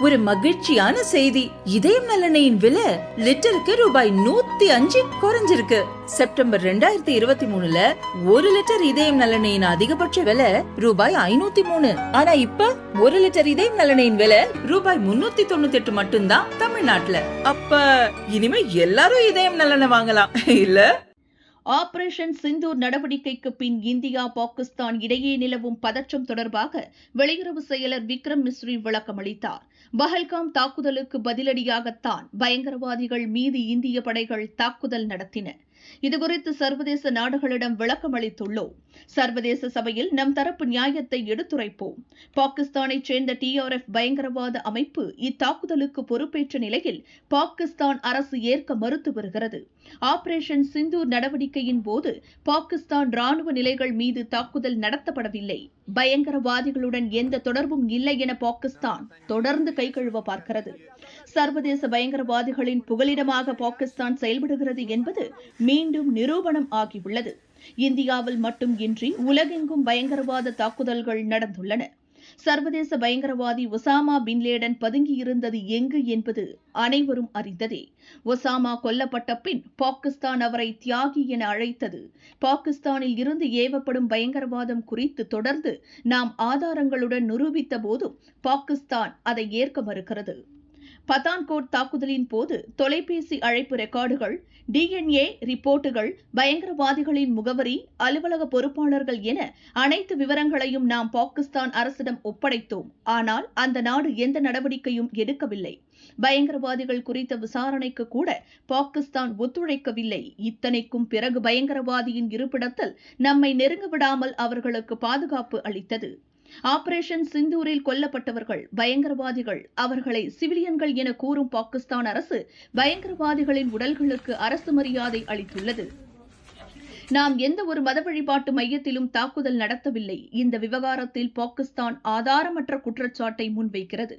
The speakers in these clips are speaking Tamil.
ஒரு மகிழ்ச்சியான செய்தி. இதயம் நல்லெண்ணெயின் விலை லிட்டருக்கு ரூபாய் 105 குறைஞ்சிருக்கு. செப்டம்பர் 2023ல 1 லிட்டர் இதயம் நல்லெண்ணெயின் அதிகபட்ச விலை ரூபாய் 503. ஆனா இப்ப 1 லிட்டர் இதயம் நல்லெண்ணெயின் விலை ரூபாய் 398 மட்டும்தான் தமிழ்நாட்டுல. அப்ப இனிமே எல்லாரும் இதயம் நல்லெண்ணெய் வாங்கலாம் இல்ல? ஆபரேஷன் சிந்தூர் நடவடிக்கைக்கு பின் இந்தியா பாகிஸ்தான் இடையே நிலவும் பதற்றம் தொடர்பாக வெளியுறவு செயலர் விக்ரம் மிஸ்ரி விளக்கமளித்தார். பஹல்காம் தாக்குதலுக்கு பதிலடியாகத்தான் பயங்கரவாதிகள் மீது இந்திய படைகள் தாக்குதல் நடத்தின. இதுகுறித்து சர்வதேச நாடுகளிடம் விளக்கம் அளித்துள்ளோம். சர்வதேச சபையில் நம் தரப்பு நியாயத்தை எடுத்துரைப்போம். பாகிஸ்தானைச் சேர்ந்த TRF பயங்கரவாத அமைப்பு இத்தாக்குதலுக்கு பொறுப்பேற்ற நிலையில் பாகிஸ்தான் அரசு ஏற்க மறுத்து வருகிறது. ஆபரேஷன் சிந்தூர் நடவடிக்கையின் போது பாகிஸ்தான் ராணுவ நிலைகள் மீது தாக்குதல் நடத்தப்படவில்லை. பயங்கரவாதிகளுடன் எந்த தொடர்பும் இல்லை என பாகிஸ்தான் தொடர்ந்து கைகழுவ பார்க்கிறது. சர்வதேச பயங்கரவாதிகளின் புகலிடமாக பாகிஸ்தான் செயல்படுகிறது என்பது மீண்டும் நிரூபணம் ஆகியுள்ளது. இந்தியாவில் மட்டும் இன்றி உலகெங்கும் பயங்கரவாத தாக்குதல்கள் நடந்துள்ளன. சர்வதேச பயங்கரவாதி ஒசாமா பின் லேடன் பதுங்கியிருந்தது எங்கு என்பது அனைவரும் அறிந்ததே. ஒசாமா கொல்லப்பட்ட பின் பாகிஸ்தான் அவரை தியாகி என அழைத்தது. பாகிஸ்தானில் இருந்து ஏவப்படும் பயங்கரவாதம் குறித்து தொடர்ந்து நாம் ஆதாரங்களுடன் நிரூபித்த போதும் பாகிஸ்தான் அதை ஏற்க மறுக்கிறது. பதான்கோட் தாக்குதலின் போது தொலைபேசி அழைப்பு ரெக்கார்டுகள், DNA ரிப்போர்ட்டுகள், பயங்கரவாதிகளின் முகவரி, அலுவலக பொறுப்பாளர்கள் என அனைத்து விவரங்களையும் நாம் பாகிஸ்தான் அரசிடம் ஒப்படைத்தோம். ஆனால் அந்த நாடு எந்த நடவடிக்கையும் எடுக்கவில்லை. பயங்கரவாதிகள் குறித்த விசாரணைக்கு கூட பாகிஸ்தான் ஒத்துழைக்கவில்லை. இத்தனைக்கும் பிறகு பயங்கரவாதியின் இருப்பிடத்தில் நம்மை நெருங்க விடாமல் அவர்களுக்கு பாதுகாப்பு அளித்தது. ஆபரேஷன் சிந்தூரில் கொல்லப்பட்டவர்கள் பயங்கரவாதிகள், அவர்களை சிவிலியன்கள் என கூறும் பாகிஸ்தான் அரசு பயங்கரவாதிகளின் உடல்களுக்கு அரசு மரியாதை அளித்துள்ளது. நாம் எந்த ஒரு மத வழிபாட்டு மையத்திலும் தாக்குதல் நடத்தவில்லை. இந்த விவகாரத்தில் பாகிஸ்தான் ஆதாரமற்ற குற்றச்சாட்டை முன்வைக்கிறது.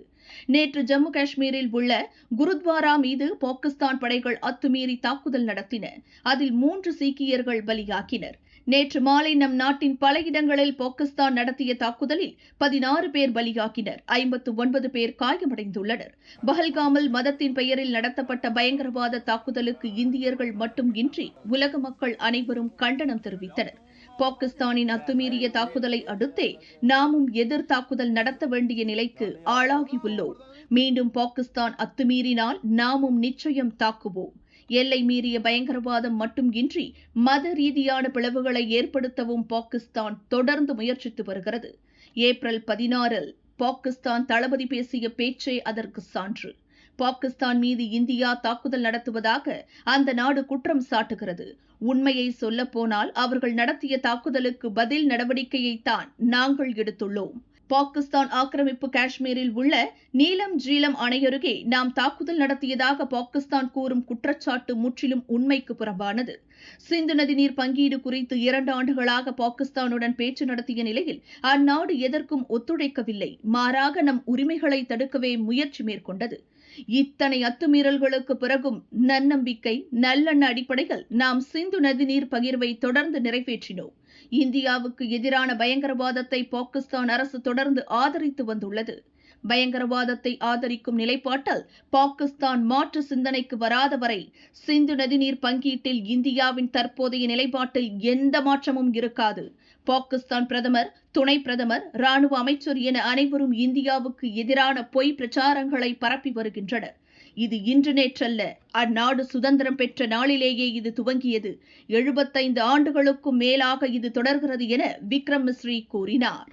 நேற்று ஜம்மு காஷ்மீரில் உள்ள குருத்வாரா மீது பாகிஸ்தான் படைகள் அத்துமீறி தாக்குதல் நடத்தின. அதில் 3 சீக்கியர்கள் பலியாகினர். நேற்று மாலை நம் நாட்டின் பல இடங்களில் பாகிஸ்தான் நடத்திய தாக்குதலில் 16 பேர் பலியாகினர். 59 பேர் காயமடைந்துள்ளனர். பஹல்காமில் மதத்தின் பெயரில் நடத்தப்பட்ட பயங்கரவாத தாக்குதலுக்கு இந்தியர்கள் மட்டும் இன்றி உலக மக்கள் அனைவரும் கண்டனம் தெரிவித்தனர். பாகிஸ்தானின் அத்துமீறிய தாக்குதலை அடுத்தே நாமும் எதிர் தாக்குதல் நடத்த வேண்டிய நிலைக்கு ஆளாகியுள்ளோம். மீண்டும் பாகிஸ்தான் அத்துமீறினால் நாமும் நிச்சயம் தாக்குவோம். எல்லை மீறிய பயங்கரவாதம் மட்டும் இன்றி மத ரீதியான பிளவுகளை ஏற்படுத்தவும் பாகிஸ்தான் தொடர்ந்து முயற்சித்து வருகிறது. ஏப்ரல் 16 பாகிஸ்தான் தளபதி பேசிய பேச்சே அதற்கு சான்று. பாகிஸ்தான் மீது இந்தியா தாக்குதல் நடத்துவதாக அந்த நாடு குற்றம் சாட்டுகிறது. உண்மையை சொல்லப்போனால் அவர்கள் நடத்திய தாக்குதலுக்கு பதில் நடவடிக்கையைத்தான் நாங்கள் எடுத்துள்ளோம். பாகிஸ்தான் ஆக்கிரமிப்பு காஷ்மீரில் உள்ள நீலம் ஜீலம் அணையருகே நாம் தாக்குதல் நடத்தியதாக பாகிஸ்தான் கூறும் குற்றச்சாட்டு முற்றிலும் உண்மைக்கு புறம்பானது. சிந்து நதிநீர் பங்கீடு குறித்து 2 ஆண்டுகளாக பாகிஸ்தானுடன் பேச்சு நடத்திய நிலையில் அந்நாடு எதற்கும் ஒத்துழைக்கவில்லை. மாறாக நம் உரிமைகளை தடுக்கவே முயற்சி மேற்கொண்டது. இத்தனை அத்துமீறல்களுக்கு பிறகும் நன்னம்பிக்கை, நல்லெண்ண அடிப்படையில் நாம் சிந்து நதிநீர் பகிர்வை தொடர்ந்து நிறைவேற்றினோம். இந்தியாவுக்கு எதிரான பயங்கரவாதத்தை பாகிஸ்தான் அரசு தொடர்ந்து ஆதரித்து வந்துள்ளது. பயங்கரவாதத்தை ஆதரிக்கும் நிலைப்பாட்டால் பாகிஸ்தான் மாற்று சிந்தனைக்கு வராத வரை சிந்து நதிநீர் பங்கீட்டில் இந்தியாவின் தற்போதைய நிலைப்பாட்டில் எந்த மாற்றமும் இருக்காது. பாகிஸ்தான் பிரதமர், துணை பிரதமர், ராணுவ அமைச்சர் என அனைவரும் இந்தியாவுக்கு எதிரான பொய் பிரச்சாரங்களை பரப்பி வருகின்றனர். இது இன்று நேற்றல்ல. அந்நாடு சுதந்திரம் பெற்ற நாளிலேயே இது துவங்கியது. 75 ஆண்டுகளுக்கும் மேலாக இது தொடர்கிறது என விக்ரம் மிஸ்ரி கூறினார்.